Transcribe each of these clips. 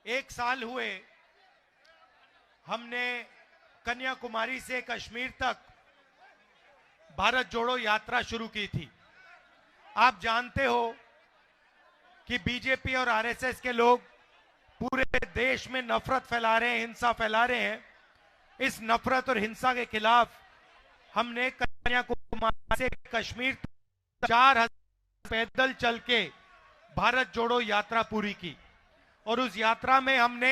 एक साल हुए हमने कन्याकुमारी से कश्मीर तक भारत जोड़ो यात्रा शुरू की थी। आप जानते हो कि बीजेपी और आरएसएस के लोग पूरे देश में नफरत फैला रहे हैं, हिंसा फैला रहे हैं। इस नफरत और हिंसा के खिलाफ हमने कन्याकुमारी से कश्मीर तक 4000 पैदल चल के भारत जोड़ो यात्रा पूरी की। और उस यात्रा में हमने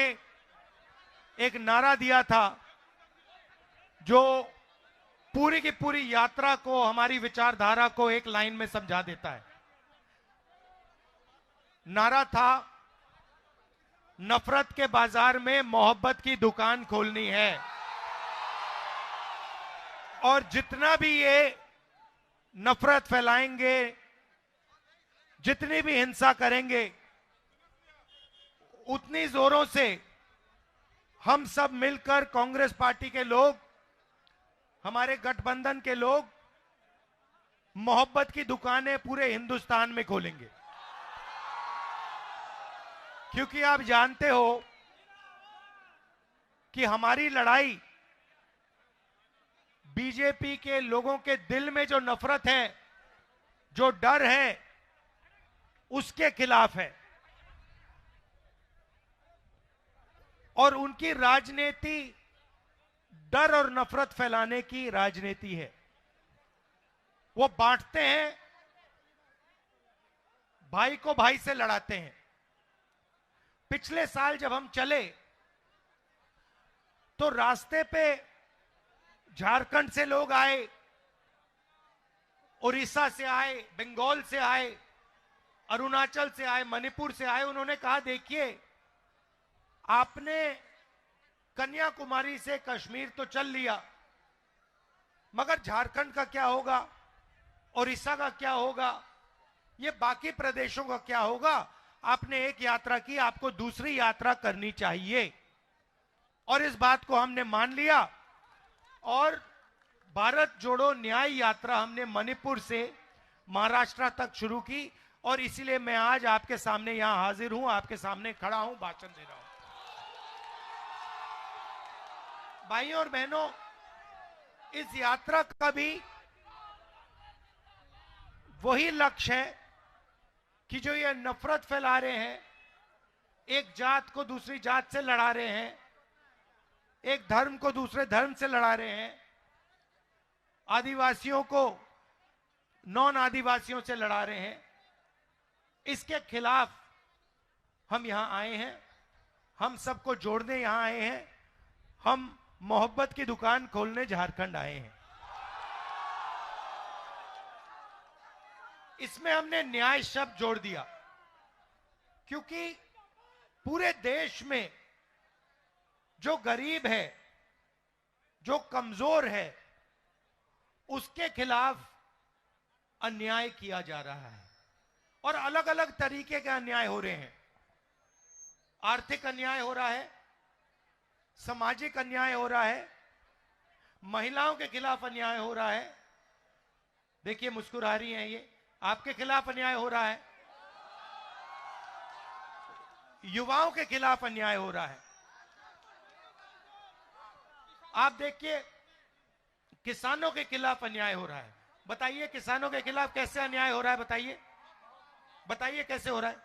एक नारा दिया था जो पूरी की पूरी यात्रा को, हमारी विचारधारा को एक लाइन में समझा देता है। नारा था, नफरत के बाजार में मोहब्बत की दुकान खोलनी है। और जितना भी ये नफरत फैलाएंगे, जितनी भी हिंसा करेंगे, उतनी जोरों से हम सब मिलकर, कांग्रेस पार्टी के लोग, हमारे गठबंधन के लोग, मोहब्बत की दुकानें पूरे हिंदुस्तान में खोलेंगे। क्योंकि आप जानते हो कि हमारी लड़ाई बीजेपी के लोगों के दिल में जो नफरत है, जो डर है, उसके खिलाफ है। और उनकी राजनीति डर और नफरत फैलाने की राजनीति है। वो बांटते हैं, भाई को भाई से लड़ाते हैं। पिछले साल जब हम चले तो रास्ते पे झारखंड से लोग आए, उड़ीसा से आए, बंगाल से आए, अरुणाचल से आए, मणिपुर से आए। उन्होंने कहा, देखिए आपने कन्याकुमारी से कश्मीर तो चल लिया, मगर झारखंड का क्या होगा, उड़ीसा का क्या होगा, ये बाकी प्रदेशों का क्या होगा। आपने एक यात्रा की, आपको दूसरी यात्रा करनी चाहिए। और इस बात को हमने मान लिया और भारत जोड़ो न्याय यात्रा हमने मणिपुर से महाराष्ट्र तक शुरू की। और इसीलिए मैं आज आपके सामने यहां हाजिर हूं, आपके सामने खड़ा हूं, भाषण दे रहा हूं। भाइयों और बहनों, इस यात्रा का भी वही लक्ष्य है कि जो ये नफरत फैला रहे हैं, एक जात को दूसरी जात से लड़ा रहे हैं, एक धर्म को दूसरे धर्म से लड़ा रहे हैं, आदिवासियों को नॉन आदिवासियों से लड़ा रहे हैं, इसके खिलाफ हम यहां आए हैं। हम सबको जोड़ने यहां आए हैं। हम मोहब्बत की दुकान खोलने झारखंड आए हैं। इसमें हमने न्याय शब्द जोड़ दिया, क्योंकि पूरे देश में जो गरीब है, जो कमजोर है, उसके खिलाफ अन्याय किया जा रहा है। और अलग अलग तरीके के अन्याय हो रहे हैं। आर्थिक अन्याय हो रहा है, सामाजिक अन्याय हो रहा है, महिलाओं के खिलाफ अन्याय हो रहा है। देखिए मुस्कुरा रही हैं, ये आपके खिलाफ अन्याय हो रहा है, युवाओं के खिलाफ अन्याय हो रहा है। आप देखिए किसानों के खिलाफ अन्याय हो रहा है। बताइए किसानों के खिलाफ कैसे अन्याय हो रहा है, बताइए बताइए कैसे हो रहा है।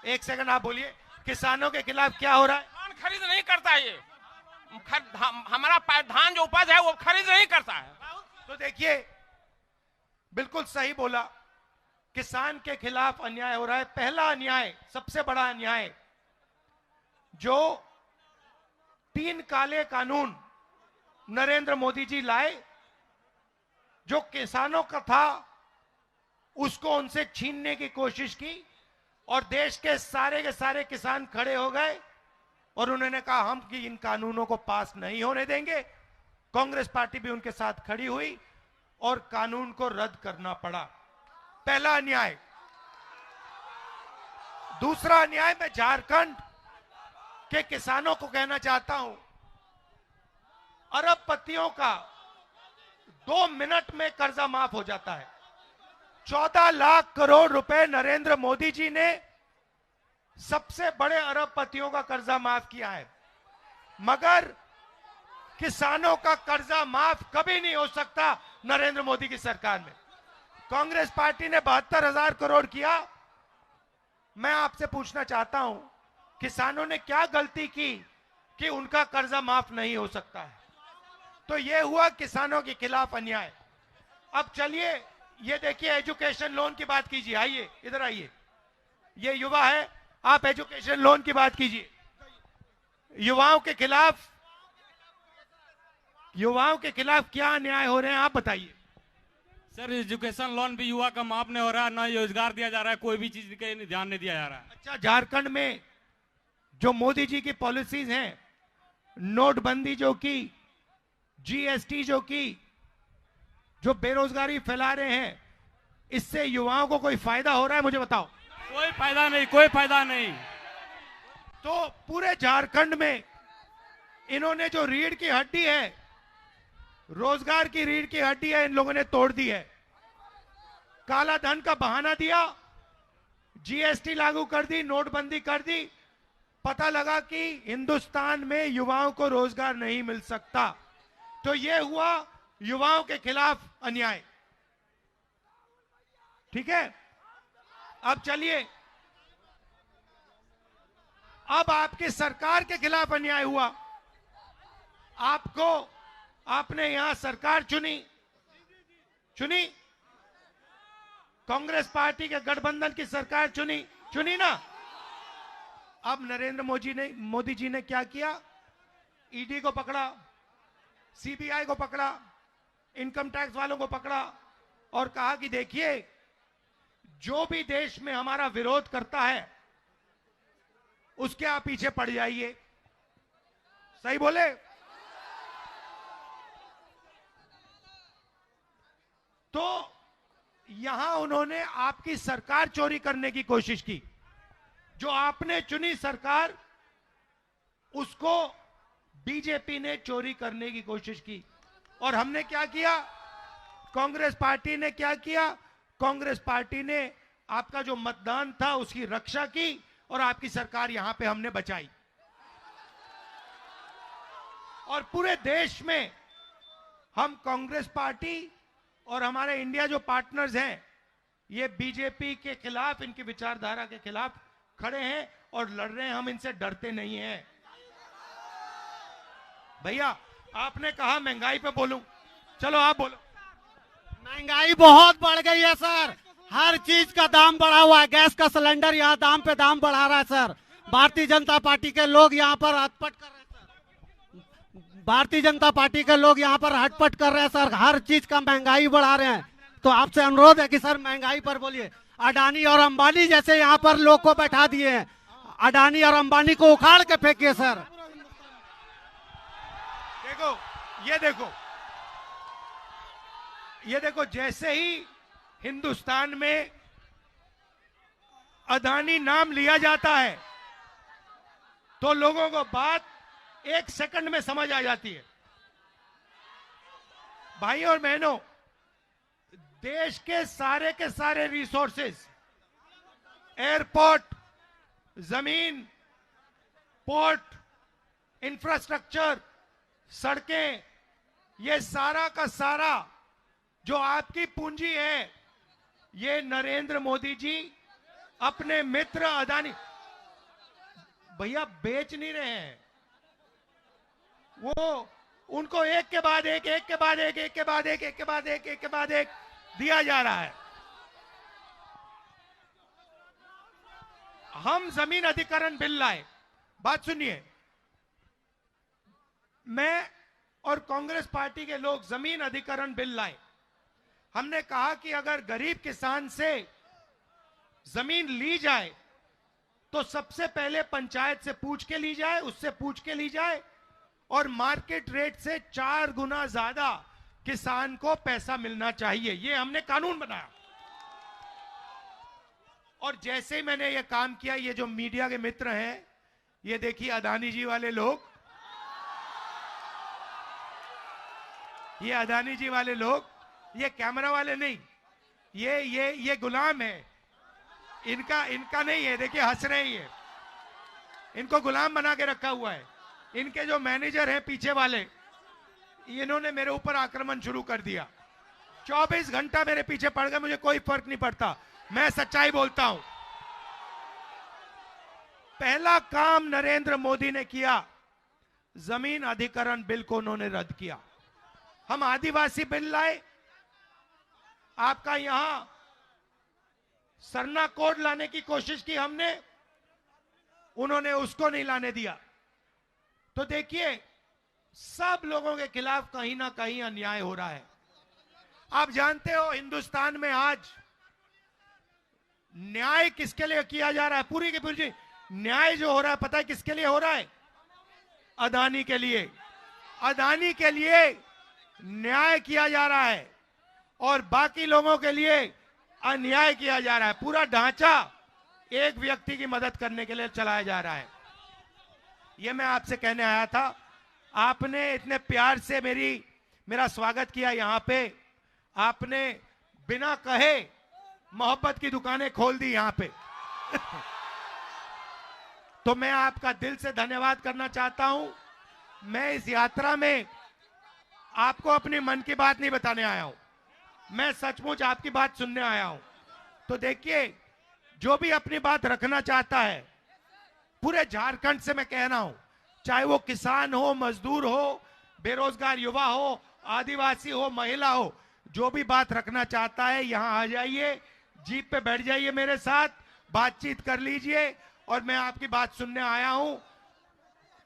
एक सेकंड आप बोलिए, किसानों के खिलाफ क्या हो रहा है? धान खरीद नहीं करता, ये हमारा धान जो उपज है वो खरीद नहीं करता है। तो देखिए बिल्कुल सही बोला, किसान के खिलाफ अन्याय हो रहा है। पहला अन्याय, सबसे बड़ा अन्याय, जो 3 काले कानून नरेंद्र मोदी जी लाए, जो किसानों का था उसको उनसे छीनने की कोशिश की। और देश के सारे किसान खड़े हो गए और उन्होंने कहा हम कि इन कानूनों को पास नहीं होने देंगे। कांग्रेस पार्टी भी उनके साथ खड़ी हुई और कानून को रद्द करना पड़ा। पहला अन्याय। दूसरा अन्याय, मैं झारखंड के किसानों को कहना चाहता हूं, अरबपतियों का 2 मिनट में कर्जा माफ हो जाता है। 14 लाख करोड़ रुपए नरेंद्र मोदी जी ने सबसे बड़े अरबपतियों का कर्जा माफ किया है, मगर किसानों का कर्जा माफ कभी नहीं हो सकता नरेंद्र मोदी की सरकार में। कांग्रेस पार्टी ने 72,000 करोड़ किया। मैं आपसे पूछना चाहता हूं, किसानों ने क्या गलती की कि उनका कर्जा माफ नहीं हो सकता है? तो यह हुआ किसानों के खिलाफ अन्याय। अब चलिए ये देखिए, एजुकेशन लोन की बात कीजिए। आइए इधर आइए, ये युवा है, आप एजुकेशन लोन की बात कीजिए। युवाओं के खिलाफ क्या अन्याय हो रहे हैं, आप बताइए। सर, एजुकेशन लोन भी युवा का माफ नहीं हो रहा है, ना रोजगार दिया जा रहा है, कोई भी चीज के ध्यान नहीं दिया जा रहा है। अच्छा, झारखंड में जो मोदी जी की पॉलिसीज हैं, नोटबंदी जो की, जीएसटी जो की, जो बेरोजगारी फैला रहे हैं, इससे युवाओं को कोई फायदा हो रहा है? मुझे बताओ। कोई फायदा नहीं, कोई फायदा नहीं। तो पूरे झारखंड में इन्होंने जो रीढ़ की हड्डी है, रोजगार की रीढ़ की हड्डी है, इन लोगों ने तोड़ दी है। काला धन का बहाना दिया, जीएसटी लागू कर दी, नोटबंदी कर दी, पता लगा कि हिंदुस्तान में युवाओं को रोजगार नहीं मिल सकता। तो यह हुआ युवाओं के खिलाफ अन्याय। ठीक है, अब चलिए, अब आपकी सरकार के खिलाफ अन्याय हुआ। आपने यहां सरकार चुनी कांग्रेस पार्टी के गठबंधन की सरकार चुनी ना। अब नरेंद्र मोदी जी ने क्या किया? ईडी को पकड़ा, सीबीआई को पकड़ा, इनकम टैक्स वालों को पकड़ा और कहा कि देखिए, जो भी देश में हमारा विरोध करता है उसके आप पीछे पड़ जाइए। सही बोले? तो यहां उन्होंने आपकी सरकार चोरी करने की कोशिश की। जो आपने चुनी सरकार, उसको बीजेपी ने चोरी करने की कोशिश की। और हमने क्या किया? कांग्रेस पार्टी ने क्या किया? कांग्रेस पार्टी ने आपका जो मतदान था उसकी रक्षा की और आपकी सरकार यहां पे हमने बचाई। और पूरे देश में हम कांग्रेस पार्टी और हमारे इंडिया जो पार्टनर्स हैं, ये बीजेपी के खिलाफ, इनकी विचारधारा के खिलाफ खड़े हैं और लड़ रहे हैं। हम इनसे डरते नहीं हैं। भैया, आपने कहा महंगाई पे बोलूं, चलो आप बोलो। महंगाई बहुत बढ़ गई है सर, हर चीज का दाम बढ़ा हुआ है। गैस का सिलेंडर यहाँ दाम पे दाम बढ़ा रहा है सर। भारतीय जनता पार्टी के लोग यहाँ पर हटपट कर रहे हैं सर। भारतीय जनता पार्टी के लोग यहाँ पर हटपट कर रहे हैं सर, हर चीज का महंगाई बढ़ा रहे हैं। तो आपसे अनुरोध है कि सर महंगाई पर बोलिए। अडानी और अंबानी जैसे यहाँ पर लोग को बैठा दिए हैं, अडानी और अंबानी को उखाड़ के फेंकिए सर। ये देखो, जैसे ही हिंदुस्तान में अडानी नाम लिया जाता है तो लोगों को बात 1 सेकंड में समझ आ जाती है। भाई और बहनों, देश के सारे रिसोर्सेज, एयरपोर्ट, जमीन, पोर्ट, इंफ्रास्ट्रक्चर, सड़कें, ये सारा का सारा जो आपकी पूंजी है, ये नरेंद्र मोदी जी अपने मित्र अडानी, भैया बेच नहीं रहे हैं, वो उनको एक के बाद एक दिया जा रहा है। हम जमीन अधिग्रहण बिल लाए, बात सुनिए, मैं और कांग्रेस पार्टी के लोग जमीन अधिग्रहण बिल लाए। हमने कहा कि अगर गरीब किसान से जमीन ली जाए तो सबसे पहले पंचायत से पूछ के ली जाए, उससे पूछ के ली जाए और मार्केट रेट से 4 गुना ज्यादा किसान को पैसा मिलना चाहिए। ये हमने कानून बनाया। और जैसे ही मैंने ये काम किया, ये जो मीडिया के मित्र हैं, ये देखिए अडानी जी वाले लोग, ये अडानी जी वाले लोग, ये कैमरा वाले नहीं, ये गुलाम है, इनका नहीं है। देखिए हंस रहे हैं इनको गुलाम बना के रखा हुआ है। इनके जो मैनेजर हैं पीछे वाले, इन्होंने मेरे ऊपर आक्रमण शुरू कर दिया। 24 घंटा मेरे पीछे पड़ गए, मुझे कोई फर्क नहीं पड़ता, मैं सच्चाई बोलता हूं। पहला काम नरेंद्र मोदी ने किया, जमीन अधिग्रहण बिल को उन्होंने रद्द किया। हम आदिवासी बिल लाए, आपका यहां सरना कोड लाने की कोशिश की हमने, उन्होंने उसको नहीं लाने दिया। तो देखिए, सब लोगों के खिलाफ कहीं ना कहीं अन्याय हो रहा है। आप जानते हो हिंदुस्तान में आज न्याय किसके लिए किया जा रहा है? पूरी की पूरी न्याय जो हो रहा है, पता है किसके लिए हो रहा है? अदानी के लिए। अदानी के लिए न्याय किया जा रहा है और बाकी लोगों के लिए अन्याय किया जा रहा है। पूरा ढांचा एक व्यक्ति की मदद करने के लिए चलाया जा रहा है। यह मैं आपसे कहने आया था। आपने इतने प्यार से मेरा स्वागत किया यहां पे। आपने बिना कहे मोहब्बत की दुकानें खोल दी यहां पे। तो मैं आपका दिल से धन्यवाद करना चाहता हूं। मैं इस यात्रा में आपको अपनी मन की बात नहीं बताने आया हूं, मैं सचमुच आपकी बात सुनने आया हूं। तो देखिए, जो भी अपनी बात रखना चाहता है, पूरे झारखंड से मैं कह रहा हूं, चाहे वो किसान हो, मजदूर हो, बेरोजगार युवा हो, आदिवासी हो, महिला हो, जो भी बात रखना चाहता है यहां आ जाइए, जीप पे बैठ जाइए, मेरे साथ बातचीत कर लीजिए और मैं आपकी बात सुनने आया हूं।